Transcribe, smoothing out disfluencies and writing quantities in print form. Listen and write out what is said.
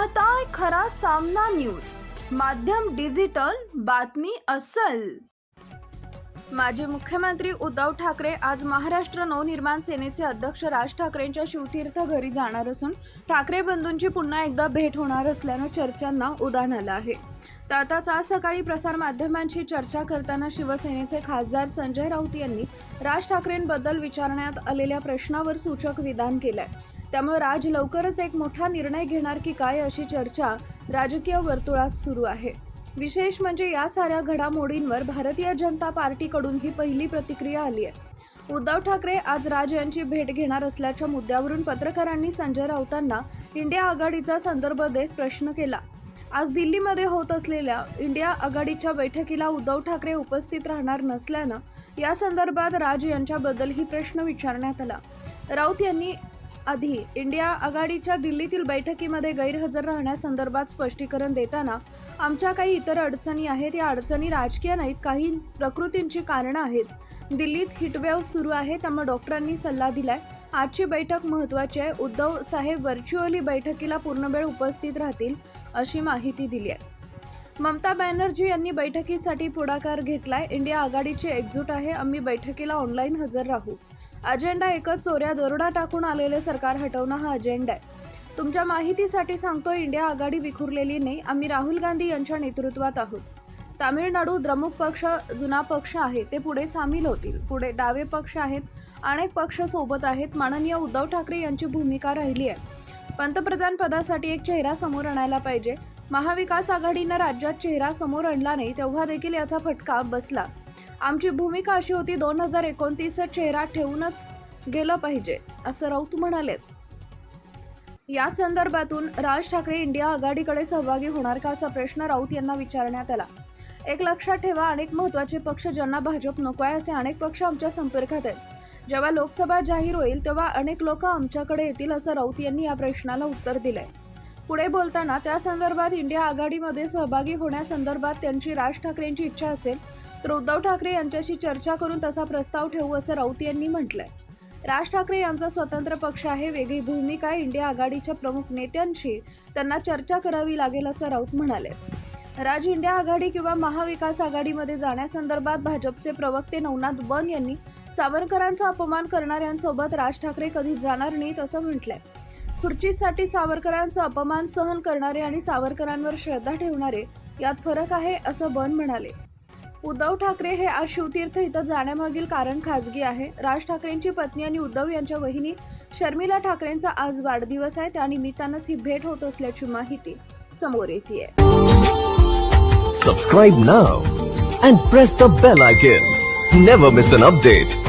पाहताय खरा सामना न्यूज, माध्यम डिजिटल, बातमी अस्सल। माजी मुख्यमंत्री उद्धव ठाकरे आज महाराष्ट्र नवनिर्माण सेनेचे अध्यक्ष राज ठाकरेंच्या शिवतीर्थ घरी जाणार असून ठाकरे बंधूंची पुन्हा एकदा भेट होणार असल्याने चर्चांना उधाण आलं आहे। त्यातच आज सकाळी प्रसार माध्यमांशी चर्चा करताना शिवसेनेचे खासदार संजय राऊत यांनी राज ठाकरेंबद्दल विचारण्यात आलेल्या प्रश्नावर सूचक विधान केलंय। त्यामुळे राज लवकरच एक मोठा निर्णय घेणार की काय अशी चर्चा राजकीय वर्तुळात सुरू आहे। विशेष म्हणजे या साऱ्या घडामोडींवर भारतीय जनता पार्टीकडून ही पहिली प्रतिक्रिया आली आहे। उद्धव ठाकरे आज राज यांची भेट घेणार असल्याच्या मुद्द्यावरून पत्रकारांनी संजय राऊतांना इंडिया आघाडीचा संदर्भ देत प्रश्न केला। आज दिल्लीमध्ये होत असलेल्या इंडिया आघाडीच्या बैठकीला उद्धव ठाकरे उपस्थित राहणार नसल्यानं या संदर्भात राज यांच्याबद्दलही प्रश्न विचारण्यात आला। राऊत यांनी आधी इंडिया आघाडीच्या दिल्लीतील बैठकीमध्ये गैरहजर राहण्यासंदर्भात स्पष्टीकरण देताना आमच्या काही इतर अडचणी आहेत, या अडचणी राजकीय नाहीत, काही प्रकृतींची कारणं आहेत। दिल्लीत हीटवेव्ह सुरू आहे, त्यामुळे डॉक्टरांनी सल्ला दिलाय। आजची बैठक महत्त्वाची आहे। उद्धव साहेब व्हर्च्युअली बैठकीला पूर्ण वेळ उपस्थित राहतील अशी माहिती दिली आहे। ममता बॅनर्जी यांनी बैठकीसाठी पुढाकार घेतलाय। इंडिया आघाडीची एकजूट आहे, आम्ही बैठकीला ऑनलाईन हजर राहू। अजेंडा एकच, चोऱ्या दरोडा टाकून आलेले सरकार हटवणं हा अजेंडा आहे। तुमच्या माहितीसाठी सांगतो, इंडिया आघाडी विखुरलेली नाही, आम्ही राहुल गांधी यांच्या नेतृत्वात आहोत। तामिळनाडू द्रमुक पक्ष जुना पक्ष आहे, ते पुढे सामील होतील। पुढे डावे पक्ष आहेत, अनेक पक्ष सोबत आहेत। माननीय उद्धव ठाकरे यांची भूमिका राहिली आहे, पंतप्रधान पदासाठी एक चेहरा समोर आणायला पाहिजे। महाविकास आघाडीनं राज्यात चेहरा समोर आणला नाही, तेव्हा देखील याचा फटका बसला। आमची भूमिका अशी होती, 2029 चेहरा ठेवूनच गेलं पाहिजे असं राऊत म्हणाले। या संदर्भातून राज ठाकरे इंडिया आघाडीकडे सहभागी होणार का असा प्रश्न राऊत यांना विचारण्यात आला। एक लक्षात ठेवा, अनेक महत्त्वाचे पक्ष ज्यांना भाजप नको आहे असे अनेक पक्ष आमच्या संपर्कात आहेत। जेव्हा लोकसभा जाहीर होईल तेव्हा अनेक लोक आमच्याकडे येतील असं राऊत यांनी या प्रश्नाला उत्तर दिलंय। पुढे बोलताना त्या संदर्भात इंडिया आघाडीमध्ये सहभागी होण्यासंदर्भात त्यांची राज ठाकरेंची इच्छा असेल तर उद्धव ठाकरे यांच्याशी चर्चा करून तसा प्रस्ताव ठेवू असं राऊत यांनी म्हटलंय। राज ठाकरे यांचा स्वतंत्र पक्ष आहे, वेगळी भूमिका आहे। इंडिया आघाडीच्या प्रमुख नेत्यांशी त्यांना चर्चा करावी लागेल असं राऊत म्हणाले। राज इंडिया आघाडी किंवा महाविकास आघाडीमध्ये जाण्यासंदर्भात भाजपचे प्रवक्ते नवनाथ बन यांनी सावरकरांचा अपमान करणाऱ्यांसोबत राज ठाकरे कधीच जाणार नाहीत असं म्हटलंय। खुर्चीसाठी सावरकरांचा अपमान सहन करणारे आणि सावरकरांवर श्रद्धा ठेवणारे यात फरक आहे असं बन म्हणाले। उद्धव ठाकरे हे आज शिवतीर्थ इथं जाण्यामागील कारण खासगी आहे। राज ठाकरेंची पत्नी आणि उद्धव यांच्या वहिनी शर्मिला ठाकरेंचा आज वाढदिवस आहे, त्यानिमित्तानंच ही भेट होत असल्याची माहिती समोर येतेय। Subscribe now and press the bell icon. Never miss an update.